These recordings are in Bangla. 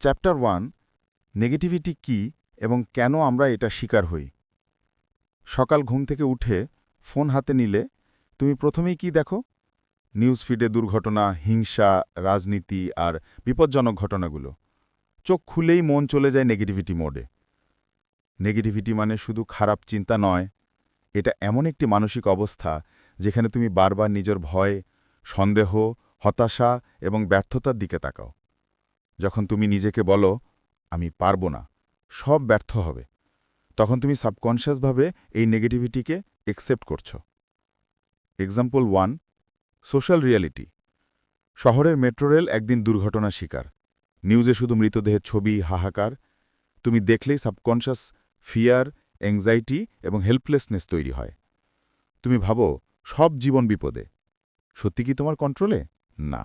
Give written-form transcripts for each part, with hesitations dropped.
চ্যাপ্টার 1 নেগেটিভিটি কী এবং কেন আমরা এটা শিকার হই। সকাল ঘুম থেকে উঠে ফোন হাতে নিলে তুমি প্রথমেই কি দেখো? নিউজ ফিডে দুর্ঘটনা, হিংসা, রাজনীতি আর বিপজ্জনক ঘটনাগুলো। চোখ খুলেই মন চলে যায় নেগেটিভিটি মোডে। নেগেটিভিটি মানে শুধু খারাপ চিন্তা নয়, এটা এমন একটি মানসিক অবস্থা যেখানে তুমি বারবার নিজের ভয়, সন্দেহ, হতাশা এবং ব্যর্থতার দিকে তাকাও। যখন তুমি নিজেকে বলো, আমি পারব না, সব ব্যর্থ হবে, তখন তুমি সাবকনশিয়াসভাবে এই নেগেটিভিটিকে একসেপ্ট করছো। Example 1, social reality. শহরের মেট্রো রেল একদিন দুর্ঘটনার শিকার। নিউজে শুধু মৃতদেহের ছবি, হাহাকার। তুমি দেখলেই সাবকনশিয়াস ফিয়ার, অ্যাংজাইটি এবং হেল্পলেসনেস তৈরি হয়। তুমি ভাবো, সব জীবন বিপদে। সত্যি কি তোমার কন্ট্রোলে? না,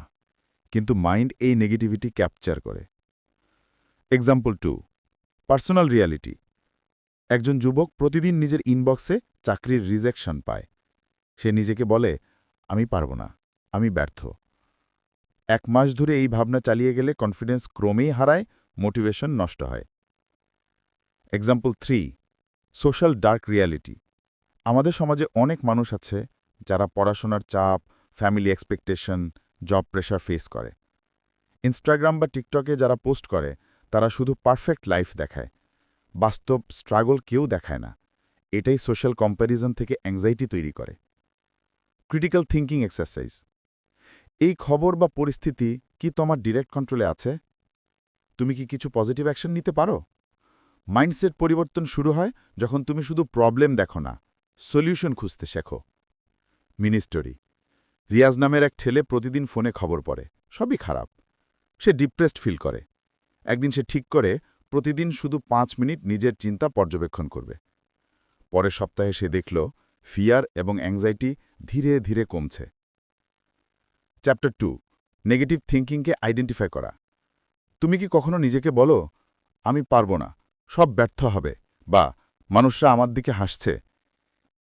কিন্তু মাইন্ড এই নেগেটিভিটি ক্যাপচার করে। Example 2, personal reality. একজন যুবক প্রতিদিন নিজের ইনবক্সে চাকরির রিজেকশন পায়। সে নিজেকে বলে, আমি পারব না, আমি ব্যর্থ। 1 মাস ধরে এই ভাবনা চালিয়ে গেলে কনফিডেন্স ক্রমেই হারায়, মোটিভেশন নষ্ট হয়। Example 3, social dark reality. আমাদের সমাজে অনেক মানুষ আছে যারা পড়াশোনার চাপ, family expectation, job pressure face করে। ইনস্টাগ্রাম বা টিকটকে যারা পোস্ট করে তারা শুধু পারফেক্ট লাইফ দেখায়, বাস্তব স্ট্রাগল কেউ দেখায় না। এটাই সোশ্যাল কম্প্যারিজন থেকে অ্যাংজাইটি তৈরি করে। Critical thinking exercise. এই খবর বা পরিস্থিতি কি তোমার ডিরেক্ট কন্ট্রোলে আছে? তুমি কি কিছু পজিটিভ অ্যাকশন নিতে পারো? মাইন্ডসেট পরিবর্তন শুরু হয় যখন তুমি শুধু প্রবলেম দেখো না, সলিউশন খুঁজতে শেখো। Mini story. রিয়াজ নামের এক ছেলে প্রতিদিন ফোনে খবর পড়ে, সবই খারাপ। সে ডিপ্রেসড ফিল করে। একদিন সে ঠিক করে প্রতিদিন শুধু 5 মিনিট নিজের চিন্তা পর্যবেক্ষণ করবে। পরের সপ্তাহে সে দেখল ফিয়ার এবং অ্যাংজাইটি ধীরে ধীরে কমছে। চ্যাপ্টার 2, নেগেটিভ থিঙ্কিংকে আইডেন্টিফাই করা। তুমি কি কখনো নিজেকে বলো, আমি পারব না, সব ব্যর্থ হবে, বা মানুষরা আমার দিকে হাসছে?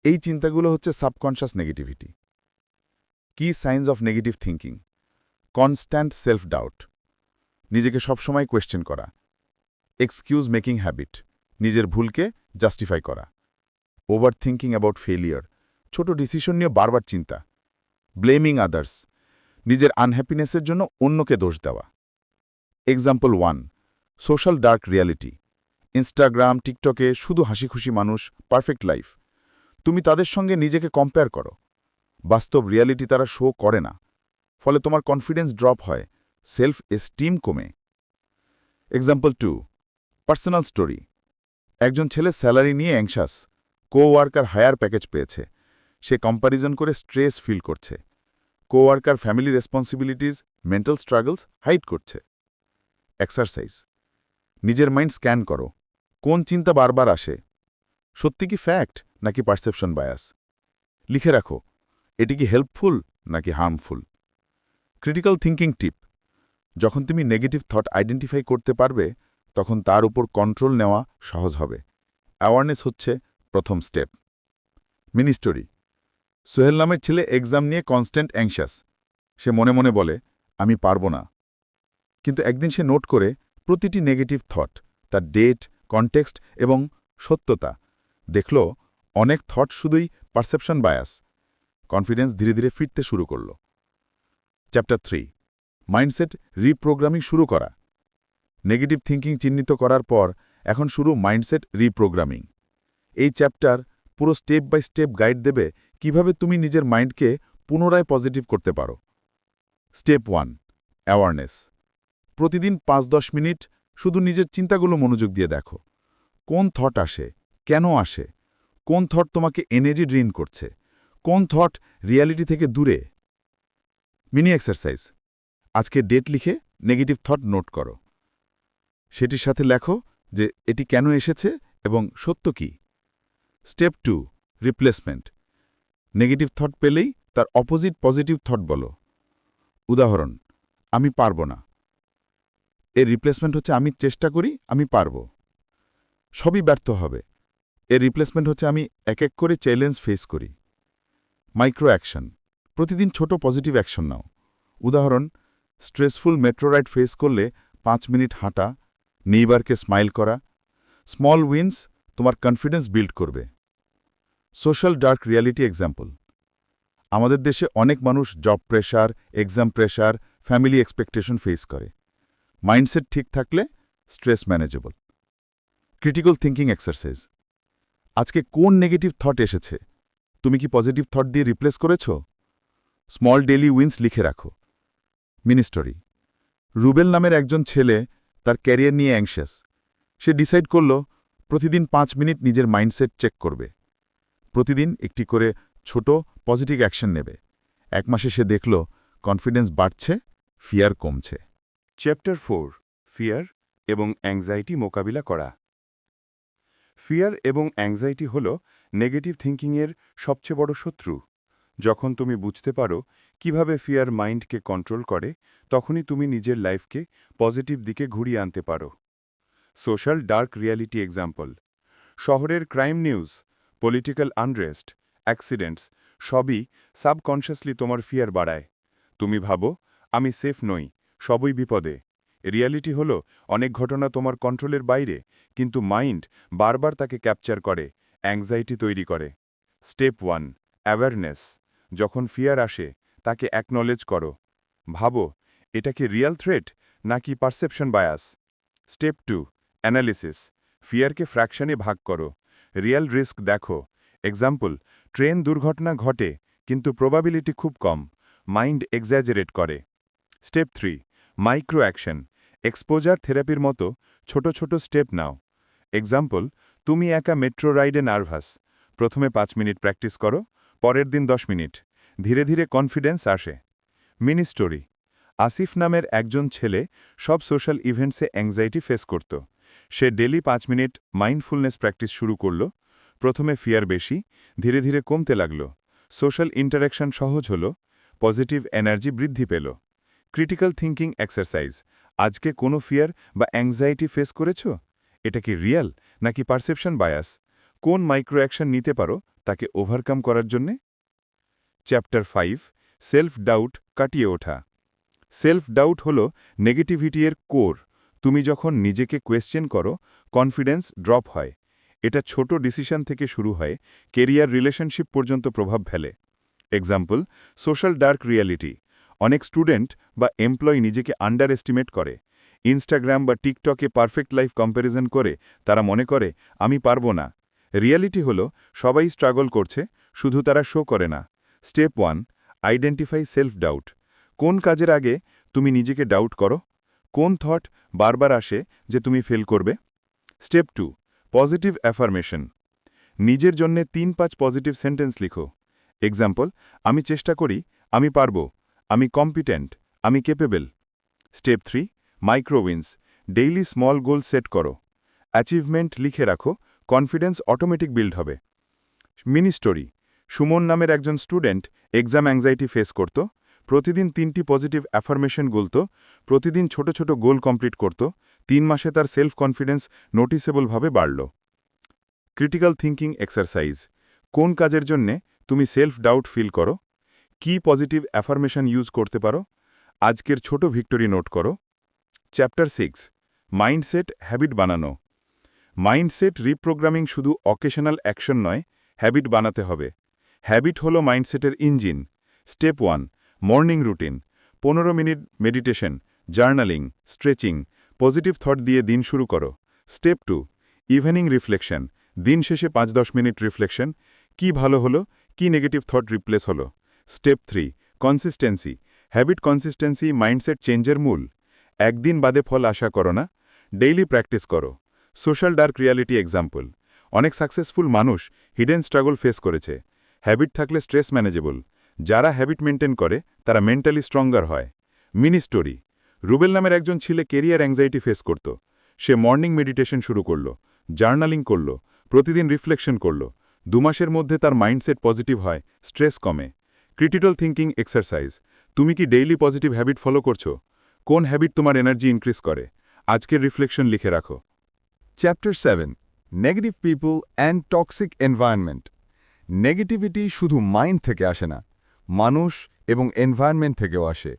এই চিন্তাগুলো হচ্ছে সাবকনশিয়াস নেগেটিভিটি। কি signs of negative thinking? Constant self doubt, নিজেকে সবসময় কোয়েশ্চেন করা। এক্সকিউজ মেকিং হ্যাবিট, নিজের ভুলকে জাস্টিফাই করা। ওভার থিঙ্কিং অ্যাবাউট ফেলিয়ার, ছোট ডিসিশন নিয়ে বারবার চিন্তা। ব্লেমিং আদার্স, নিজের আনহ্যাপিনেসের জন্য অন্যকে দোষ দেওয়া। Example 1, social dark reality. Instagram, টিকটকে শুধু হাসিখুশি মানুষ, পারফেক্ট লাইফ। তুমি তাদের সঙ্গে নিজেকে কম্পেয়ার করো। বাস্তব রিয়ালিটি তারা শো করে না, ফলে তোমার কনফিডেন্স ড্রপ হয়, সেলফ এস্টিম কমে। Example 2, personal story. একজন ছেলে স্যালারি নিয়ে অ্যাংশাস, কো-ওয়ার্কার হায়ার প্যাকেজ পেয়েছে। সে কম্প্যারিজন করে স্ট্রেস ফিল করছে। Co-worker family responsibilities, mental struggles hide করছে। এক্সারসাইজ। নিজের মাইন্ড স্ক্যান করো, কোন চিন্তা বারবার আসে, সত্যি কি ফ্যাক্ট নাকি পারসেপশন বায়াস। লিখে রাখো, এটি কি হেল্পফুল নাকি হার্মফুল। ক্রিটিক্যাল থিঙ্কিং টিপ। যখন তুমি নেগেটিভ থট আইডেন্টিফাই করতে পারবে, তখন তার উপর কন্ট্রোল নেওয়া সহজ হবে। অ্যাওয়ারনেস হচ্ছে প্রথম স্টেপ। Mini story. সোহেল নামের ছেলে এক্সাম নিয়ে কনস্ট্যান্ট অ্যাংশাস। সে মনে মনে বলে, আমি পারব না। কিন্তু একদিন সে নোট করে প্রতিটি নেগেটিভ থট, তার ডেট, কনটেক্সট এবং সত্যতা। দেখল অনেক থট শুধুই পারসেপশন বায়াস। কনফিডেন্স ধীরে ধীরে ফিরতে শুরু করল। চ্যাপ্টার 3, মাইন্ডসেট রিপ্রোগ্রামিং শুরু করা। নেগেটিভ থিঙ্কিং চিহ্নিত করার পর এখন শুরু মাইন্ডসেট রিপ্রোগ্রামিং। এই চ্যাপ্টার পুরো স্টেপ বাই স্টেপ গাইড দেবে কিভাবে তুমি নিজের মাইন্ডকে পুনরায় পজিটিভ করতে পারো। Step 1, awareness. প্রতিদিন 5-10 মিনিট শুধু নিজের চিন্তাগুলো মনোযোগ দিয়ে দেখো। কোন থট আসে, কেন আসে, কোন থট তোমাকে এনার্জি ড্রেন করছে, কোন থট রিয়ালিটি থেকে দূরে। Mini exercise. আজকে ডেট লিখে নেগেটিভ থট নোট করো। সেটির সাথে লেখো যে এটি কেন এসেছে এবং সত্য কি। Step 2, replacement. নেগেটিভ থট পেলেই তার অপোজিট পজিটিভ থট বলো। উদাহরণ, আমি পারব না। এর রিপ্লেসমেন্ট হচ্ছে আমি চেষ্টা করি, আমি পারব। সবই ব্যর্থ হবে। এর রিপ্লেসমেন্ট হচ্ছে আমি এক এক করে চ্যালেঞ্জ ফেস করি। Micro action. প্রতিদিন ছোট পজিটিভ অ্যাকশন নাও। উদাহরণ, স্ট্রেসফুল মেট্রো রাইড ফেস করলে 5 মিনিট হাঁটা, নেইবারকে স্মাইল করা, স্মল উইন্স তোমার কনফিডেন্স বিল্ড করবে। Social dark reality example. আমাদের দেশে অনেক মানুষ job pressure, exam pressure, family expectation face করে। মাইন্ডসেট ঠিক থাকলে stress manageable. Critical thinking exercise. আজকে কোন নেগেটিভ থট এসেছে, তুমি কি পজিটিভ থট দিয়ে রিপ্লেস করেছ? স্মল ডেইলি উইন্স লিখে রাখো। Mini story. রুবেল নামের একজন ছেলে তার ক্যারিয়ার নিয়ে অ্যাংশিয়াস। সে ডিসাইড করল প্রতিদিন 5 মিনিট নিজের মাইন্ডসেট চেক করবে। প্রতিদিন একটি করে ছোট পজিটিভ অ্যাকশন নেবে। 1 মাসে সে দেখল কনফিডেন্স বাড়ছে, ফিয়ার কমছে। চ্যাপ্টার 4 ফিয়ার এবং অ্যাংজাইটি মোকাবিলা করা। ফিয়ার এবং অ্যাংজাইটি হল নেগেটিভ থিঙ্কিংয়ের সবচেয়ে বড় শত্রু। যখন তুমি বুঝতে পারো কিভাবে ফিয়ার মাইন্ডকে কন্ট্রোল করে, তখনই তুমি নিজের লাইফকে পজিটিভ দিকে ঘুরিয়ে আনতে পারো। Social dark reality example. শহরের crime news, political unrest, accidents সবই সাবকনশাসলি তোমার ফিয়ার বাড়ায়। তুমি ভাবো, আমি সেফ নই, সবই বিপদে। রিয়ালিটি হলো অনেক ঘটনা তোমার কন্ট্রোলের বাইরে, কিন্তু মাইন্ড বারবার তাকে ক্যাপচার করে, অ্যাংজাইটি তৈরি করে। Step 1 awareness. যখন ফিয়ার আসে তাকে অ্যাকনলেজ করো। ভাবো, এটা কি রিয়েল থ্রেট নাকি পারসেপশন বায়াস। Step 2 analysis. ফিয়ারকে ফ্র্যাকশনে ভাগ করো। রিয়েল রিস্ক দেখো। এক্সাম্পল, ট্রেন দুর্ঘটনা ঘটে কিন্তু প্রবাবিলিটি খুব কম, মাইন্ড এক্স্যাজারেট করে। Step 3 micro action. এক্সপোজার থেরাপির মতো ছোট ছোট স্টেপ নাও। এক্সাম্পল, তুমি একা মেট্রো রাইডে নার্ভাস। প্রথমে 5 মিনিট প্র্যাকটিস করো, পরের দিন 10 মিনিট। ধীরে ধীরে কনফিডেন্স আসে। Mini story. আসিফ নামের একজন ছেলে সব সোশ্যাল ইভেন্টসে অ্যাংজাইটি ফেস করত। সে ডেলি 5 মিনিট মাইন্ডফুলনেস প্র্যাকটিস শুরু করল। প্রথমে ফিয়ার বেশি, ধীরে ধীরে কমতে লাগল। সোশ্যাল ইন্টারাকশন সহজ হল, পজিটিভ এনার্জি বৃদ্ধি পেল। Critical thinking exercise. আজকে কোনো ফিয়ার বা অ্যাংজাইটি ফেস করেছ? এটা কি রিয়েল নাকি পারসেপশন বায়াস? কোন মাইক্রো অ্যাকশন নিতে পারো তাকে ওভারকাম করার জন্যে? চ্যাপ্টার 5 সেলফ ডাউট কাটিয়ে ওঠা। সেলফ ডাউট হল নেগেটিভিটির কোর। তুমি যখন নিজেকে কোয়েশ্চেন করো, কনফিডেন্স ড্রপ হয়। এটা ছোট ডিসিশন থেকে শুরু হয়, কেরিয়ার রিলেশনশিপ পর্যন্ত প্রভাব ফেলে। Example, social dark reality. অনেক স্টুডেন্ট বা এমপ্লয়ি নিজেকে আন্ডার এস্টিমেট করে। ইনস্টাগ্রাম বা টিকটকে পারফেক্ট লাইফ কম্প্যারিজন করে তারা মনে করে, আমি পারবো না। রিয়ালিটি হল সবাই স্ট্রাগল করছে, শুধু তারা শো করে না। Step 1 identify self doubt. কোন কাজের আগে তুমি নিজেকে ডাউট করো? কোন থট বারবার আসে যে তুমি ফেল করবে? Step 2 positive affirmation. নিজের জন্যে 3-5 পজিটিভ সেন্টেন্স লিখো। এক্সাম্পল, আমি চেষ্টা করি, আমি পারব, আমি কম্পিটেন্ট, আমি capable. Step 3 micro wins. Daily small goal set করো। অ্যাচিভমেন্ট লিখে রাখো, কনফিডেন্স অটোমেটিক বিল্ড হবে। Mini story. সুমন নামের একজন স্টুডেন্ট এক্সাম অ্যাংজাইটি ফেস করত। প্রতিদিন 3টি পজিটিভ অ্যাফার্মেশন বলত, প্রতিদিন ছোট ছোট গোল কমপ্লিট করত। 3 মাসে তার সেলফ কনফিডেন্স নোটিসেবলভাবে বাড়ল। Critical thinking exercise. কোন কাজের জন্যে তুমি সেলফ ডাউট ফিল করো? কি পজিটিভ অ্যাফার্মেশন ইউজ করতে পারো? আজকের ছোট ভিক্টরি নোট করো। চ্যাপ্টার 6 মাইন্ডসেট হ্যাবিট বানানো। মাইন্ডসেট রিপ্রোগ্রামিং শুধু অকেশনাল অ্যাকশন নয়, হ্যাবিট বানাতে হবে। হ্যাবিট হলো মাইন্ডসেটের engine. Step 1 morning routine. 15 minute meditation, journaling, stretching, positive thought দিয়ে দিন শুরু করো। Step 2 evening reflection. দিন শেষে 5-10 মিনিট রিফ্লেকশন, কি ভালো হলো, কি নেগেটিভ থট রিপ্লেস হলো। Step 3 consistency. Habit consistency mindset চেঞ্জের মূল। একদিন বাদে ফল আশা করো না, ডেইলি প্র্যাকটিস করো। Social dark reality example. অনেক সাকসেসফুল মানুষ হিডেন স্ট্রাগল ফেস করেছে। হ্যাবিট থাকলে স্ট্রেস ম্যানেজেবল। যারা হ্যাবিট মেনটেন করে তারা মেন্টালি স্ট্রঙ্গার হয়। Mini story. রুবেল নামের একজন ছেলে কেরিয়ার অ্যাংজাইটি ফেস করত। সে মর্নিং মেডিটেশন শুরু করল, জার্নালিং করল, প্রতিদিন রিফ্লেকশন করল। 2 মাসের মধ্যে তার মাইন্ডসেট পজিটিভ হয়, স্ট্রেস কমে। Critical thinking exercise. তুমি কি ডেইলি পজিটিভ হ্যাবিট ফলো করছো? কোন হ্যাবিট তোমার এনার্জি ইনক্রিজ করে? আজকের রিফ্লেকশন লিখে রাখো। Chapter 7 negative people and toxic environment. Negativity শুধু মাইন্ড থেকে আসে না, মানুষ এবং এনভায়রনমেন্ট থেকেও আসে।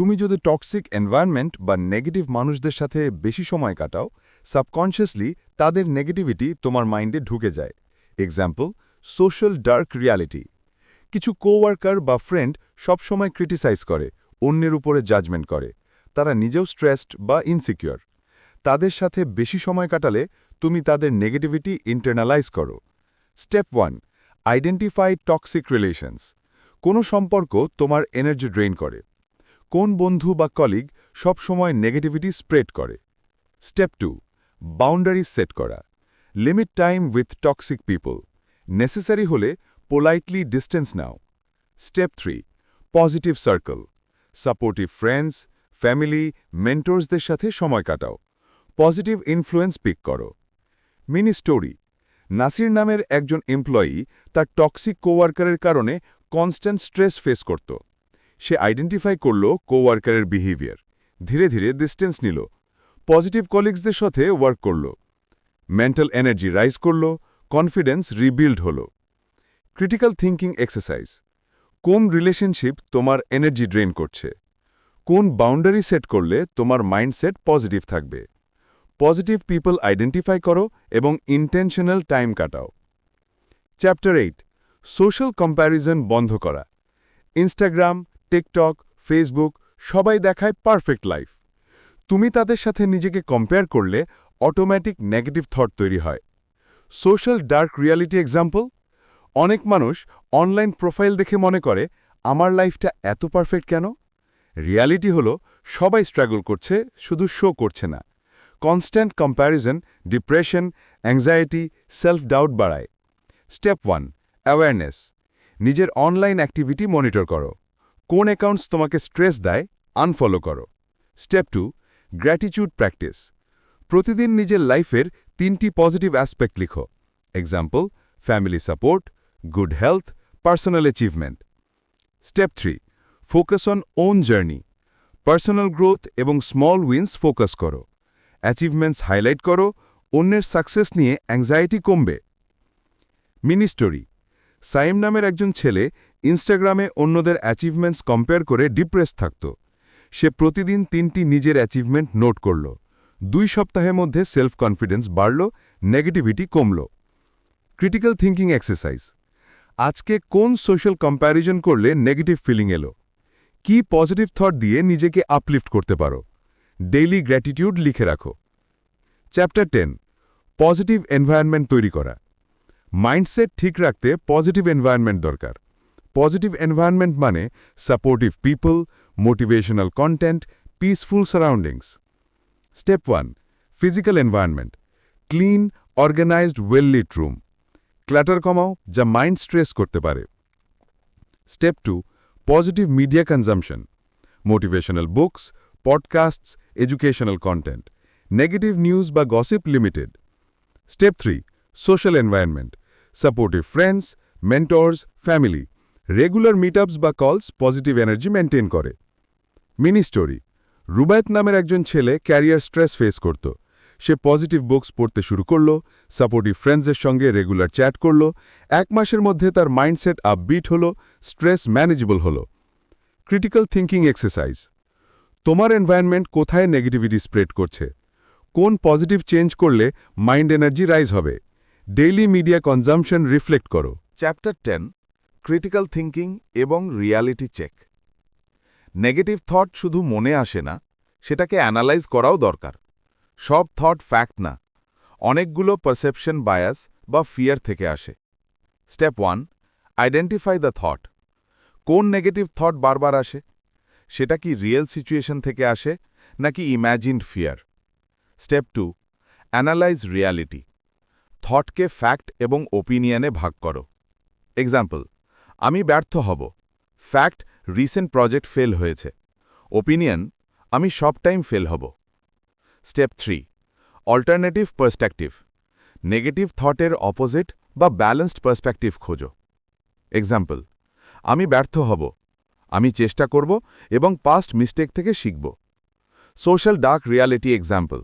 তুমি যদি টক্সিক এনভায়রনমেন্ট বা নেগেটিভ মানুষদের সাথে বেশি সময় কাটাও সাবকনশিয়াসলি তাদের নেগেটিভিটি তোমার মাইন্ডে ঢুকে যায়। Example, social dark reality. কিছু কোওয়ার্কার বা ফ্রেন্ড সবসময় ক্রিটিসাইজ করে, অন্যের উপরে জাজমেন্ট করে। তারা নিজেও স্ট্রেসড বা ইনসিকিউর। তাদের সাথে বেশি সময় কাটালে তুমি তাদের নেগেটিভিটি ইন্টারনালাইজ করো। Step 1, identify toxic relations. কোনো সম্পর্ক তোমার এনার্জি ড্রেইন করে। কোন বন্ধু বা কলিগ সবসময় নেগেটিভিটি স্প্রেড করে। স্টেপ 2, বাউন্ডারি সেট করা। Limit time with toxic people. Necessary হলে পোলাইটলি ডিস্টেন্স নাও। Step 3, positive circle. Supportive friends, family, মেন্টরসদের সাথে সময় কাটাও। পজিটিভ ইনফ্লুয়েন্স পিক করো। Mini story. নাসির নামের একজন এমপ্লয়ি তার টক্সিক কোওয়ার্কারের কারণে কনস্ট্যান্ট স্ট্রেস ফেস করত। সে আইডেন্টিফাই করল কোওয়ার্কারের বিহেভিয়ার। ধীরে ধীরে ডিস্টেন্স নিল। পজিটিভ কলিগসদের সাথে ওয়ার্ক করল। মেন্টাল এনার্জি রাইজ করল, কনফিডেন্স রিবিল্ড হল। Critical thinking exercise. কোন রিলেশনশিপ তোমার এনার্জি ড্রেন করছে? কোন বাউন্ডারি সেট করলে তোমার মাইন্ডসেট পজিটিভ থাকবে? পজিটিভ পিপল আইডেন্টিফাই করো এবং ইন্টেনশনাল টাইম কাটাও। চ্যাপ্টার 8, সোশ্যাল কম্প্যারিজন বন্ধ করা। ইনস্টাগ্রাম, টিকটক, ফেসবুক সবাই দেখায় পারফেক্ট লাইফ। তুমি তাদের সাথে নিজেকে কম্পেয়ার করলে অটোমেটিক নেগেটিভ থট তৈরি হয়। সোশ্যাল ডার্ক রিয়ালিটি এক্সাম্পল, অনেক মানুষ অনলাইন প্রোফাইল দেখে মনে করে আমার লাইফটা এত পারফেক্ট কেন? রিয়ালিটি হলো সবাই স্ট্রাগল করছে, শুধু শো করছে না। Constant comparison depression, anxiety, self doubt বাড়ায়। Step 1, awareness. নিজের অনলাইন অ্যাক্টিভিটি মনিটর করো। কোন অ্যাকাউন্টস তোমাকে স্ট্রেস দেয় আনফলো করো। Step 2, gratitude practice. প্রতিদিন নিজের লাইফের 3টি পজিটিভ অ্যাসপেক্ট লিখো। Example, family support, good health, personal achievement. Step 3, focus on own journey. Personal growth এবং স্মল উইন্স ফোকাস করো। অ্যাচিভমেন্টস হাইলাইট করো, অন্যের সাকসেস নিয়ে অ্যাংজাইটি কমবে। Mini story. সাইম নামের একজন ছেলে ইনস্টাগ্রামে অন্যদের অ্যাচিভমেন্টস কম্পেয়ার করে ডিপ্রেস থাকত। সে প্রতিদিন 3টি নিজের অ্যাচিভমেন্ট নোট করল। 2 সপ্তাহের মধ্যে সেলফ কনফিডেন্স বাড়ল, নেগেটিভিটি কমল। Critical thinking exercise. আজকে কোন সোশ্যাল কম্প্যারিজন করলে নেগেটিভ ফিলিং এলো? কি পজিটিভ থট দিয়ে নিজেকে আপলিফট করতে পারো? ডেইলি গ্র্যাটিটিউড লিখে রাখো। চ্যাপ্টার 10, পজিটিভ এনভায়রনমেন্ট তৈরি করা। মাইন্ডসেট ঠিক রাখতে পজিটিভ এনভায়রনমেন্ট দরকার। পজিটিভ এনভায়রনমেন্ট মানে supportive people, motivational content, peaceful surroundings. Step 1, physical environment. Clean, organised, well lit room. Clutter কমাও যা মাইন্ড স্ট্রেস করতে পারে। Step 2, positive media consumption. Motivational books, podcasts, educational content. Negative news বা gossip limited. Step 3, social environment. Supportive friends, mentors, family. Regular meetups বা কলস পজিটিভ এনার্জি মেনটেন করে। Mini story. রুবায়েত নামের একজন ছেলে ক্যারিয়ার স্ট্রেস ফেস করত। সে পজিটিভ বুকস পড়তে শুরু করল, সাপোর্টিভ ফ্রেন্ডসের সঙ্গে রেগুলার চ্যাট করল। 1 মাসের মধ্যে তার মাইন্ডসেট আপবিট হল, স্ট্রেস ম্যানেজেবল হল। Critical thinking exercise. তোমার এনভায়রনমেন্ট কোথায় নেগেটিভিটি স্প্রেড করছে? কোন পজিটিভ চেঞ্জ করলে মাইন্ড এনার্জি রাইজ হবে? ডেইলি মিডিয়া কনজাম্পশন রিফ্লেক্ট করো। চ্যাপ্টার 10, ক্রিটিক্যাল থিঙ্কিং এবং রিয়ালিটি চেক। নেগেটিভ থট শুধু মনে আসে না, সেটাকে অ্যানালাইজ করাও দরকার। সব থট ফ্যাক্ট না, অনেকগুলো পারসেপশন বায়াস বা ফিয়ার থেকে আসে। Step 1, identify the thought. কোন নেগেটিভ থট বারবার আসে? সেটা কি রিয়েল সিচুয়েশন থেকে আসে নাকি imagined fear? Step 2, analyse reality. থটকে ফ্যাক্ট এবং ওপিনিয়নে ভাগ করো। এক্সাম্পল, আমি ব্যর্থ হব। ফ্যাক্ট, রিসেন্ট প্রজেক্ট ফেল হয়েছে। ওপিনিয়ন, আমি সব টাইম ফেল হব। Step 3, alternative perspective. নেগেটিভ থটের অপোজিট বা ব্যালেন্সড পার্সপেক্টিভ খোঁজো। এক্সাম্পল, আমি ব্যর্থ হব। আমি চেষ্টা করব এবং পাস্ট মিস্টেক থেকে শিখব। সোশ্যাল ডার্ক রিয়ালিটি এক্সাম্পল,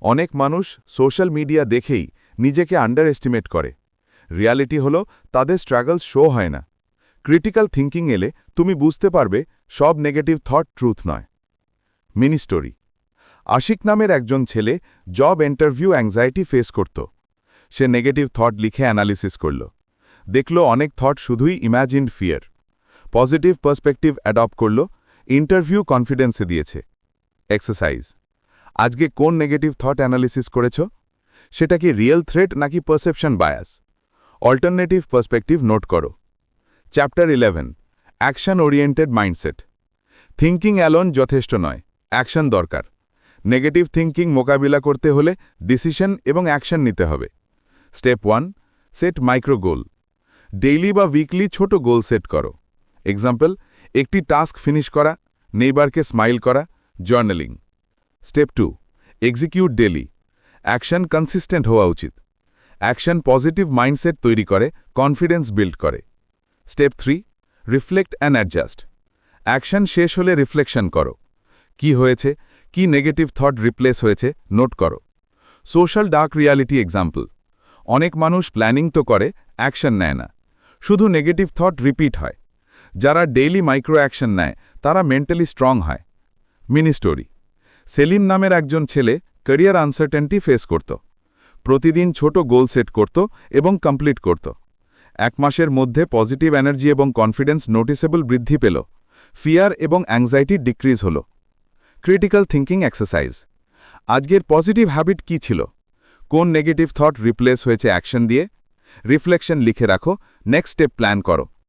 অনেক মানুষ সোশ্যাল মিডিয়া দেখেই নিজেকে আন্ডার এস্টিমেট করে। রিয়ালিটি হলো তাদের স্ট্রাগল শো হয় না। ক্রিটিক্যাল থিঙ্কিং এলে তুমি বুঝতে পারবে সব নেগেটিভ থট ট্রুথ নয়। Mini story. আশিক নামের একজন ছেলে জব ইন্টারভিউ অ্যাংজাইটি ফেস করত। সে নেগেটিভ থট লিখে অ্যানালিসিস করল। দেখল অনেক থট শুধুই imagined fear. Positive perspective adopt করল, ইন্টারভিউ কনফিডেন্সে দিয়েছে। এক্সারসাইজ। আজকে কোন নেগেটিভ থট অ্যানালিসিস করেছ? সেটা কি রিয়েল থ্রেট নাকি perception bias? Alternative perspective note করো। Chapter 11, action oriented mindset. Thinking alone যথেষ্ট নয়, অ্যাকশন দরকার। নেগেটিভ থিঙ্কিং মোকাবিলা করতে হলে ডিসিশন এবং অ্যাকশন নিতে হবে। স্টেপ 1, সেট মাইক্রো গোল। ডেইলি বা উইকলি ছোট গোল সেট করো। এক্সাম্পল, একটি টাস্ক ফিনিশ করা, নেইবারকে স্মাইল করা, journaling. Step 2, execute daily. Action consistent হওয়া উচিত। অ্যাকশন পজিটিভ মাইন্ডসেট তৈরি করে, কনফিডেন্স বিল্ড করে। Step 3, reflect and adjust. Action শেষ হলে রিফ্লেকশন করো। কি হয়েছে, কি নেগেটিভ থট রিপ্লেস হয়েছে, নোট করো। Social dark reality example. অনেক মানুষ প্ল্যানিং তো করে, অ্যাকশন নেয় না। শুধু নেগেটিভ থট রিপিট হয়। যারা ডেইলি মাইক্রো অ্যাকশন নেয় তারা মেন্টালি স্ট্রং হয়। Mini story. সেলিম নামের একজন ছেলে ক্যারিয়ার আনসার্টেনটি ফেস করত। প্রতিদিন ছোট গোল সেট করত এবং কমপ্লিট করত। 1 মাসের মধ্যে পজিটিভ এনার্জি এবং কনফিডেন্স নোটিসেবল বৃদ্ধি পেল। ফিয়ার এবং অ্যাংজাইটি ডিক্রিজ হল। Critical thinking exercise. আজকের পজিটিভ হ্যাবিট কি ছিল? কোন নেগেটিভ থট রিপ্লেস হয়েছে অ্যাকশন দিয়ে? রিফ্লেকশন লিখে রাখো, নেক্সট স্টেপ প্ল্যান করো।